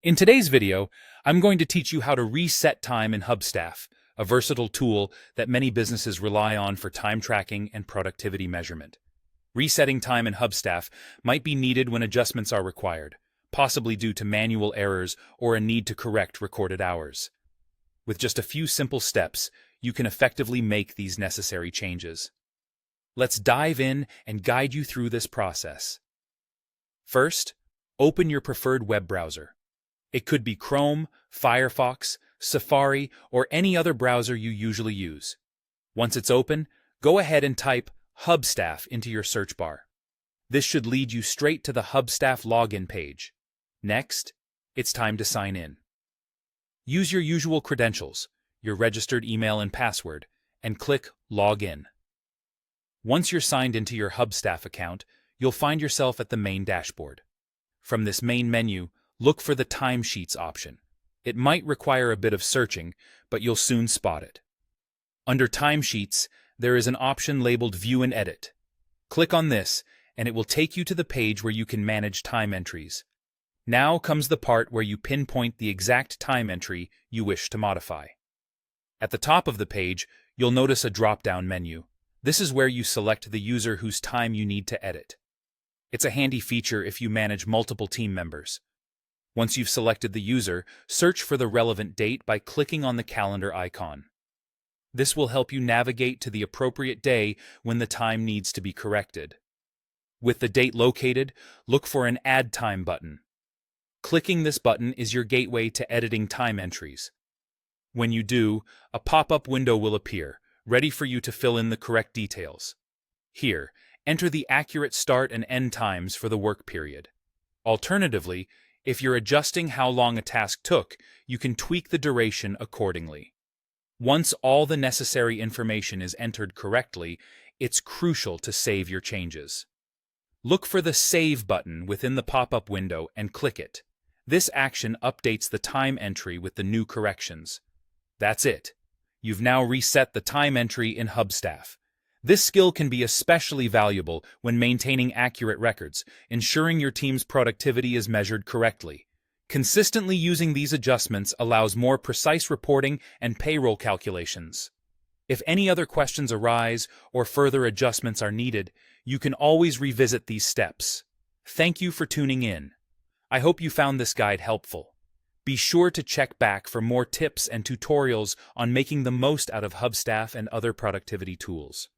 In today's video, I'm going to teach you how to reset time in Hubstaff, a versatile tool that many businesses rely on for time tracking and productivity measurement. Resetting time in Hubstaff might be needed when adjustments are required, possibly due to manual errors or a need to correct recorded hours. With just a few simple steps, you can effectively make these necessary changes. Let's dive in and guide you through this process. First, open your preferred web browser. It could be Chrome, Firefox, Safari, or any other browser you usually use. Once it's open, go ahead and type Hubstaff into your search bar. This should lead you straight to the Hubstaff login page. Next, it's time to sign in. Use your usual credentials, your registered email and password, and click Login. Once you're signed into your Hubstaff account, you'll find yourself at the main dashboard. From this main menu, look for the Timesheets option. It might require a bit of searching, but you'll soon spot it. Under Timesheets, there is an option labeled View and Edit. Click on this, and it will take you to the page where you can manage time entries. Now comes the part where you pinpoint the exact time entry you wish to modify. At the top of the page, you'll notice a drop-down menu. This is where you select the user whose time you need to edit. It's a handy feature if you manage multiple team members. Once you've selected the user, search for the relevant date by clicking on the calendar icon. This will help you navigate to the appropriate day when the time needs to be corrected. With the date located, look for an Add Time button. Clicking this button is your gateway to editing time entries. When you do, a pop-up window will appear, ready for you to fill in the correct details. Here, enter the accurate start and end times for the work period. Alternatively, if you're adjusting how long a task took, you can tweak the duration accordingly. Once all the necessary information is entered correctly, it's crucial to save your changes. Look for the Save button within the pop-up window and click it. This action updates the time entry with the new corrections. That's it. You've now reset the time entry in Hubstaff. This skill can be especially valuable when maintaining accurate records, ensuring your team's productivity is measured correctly. Consistently using these adjustments allows more precise reporting and payroll calculations. If any other questions arise or further adjustments are needed, you can always revisit these steps. Thank you for tuning in. I hope you found this guide helpful. Be sure to check back for more tips and tutorials on making the most out of Hubstaff and other productivity tools.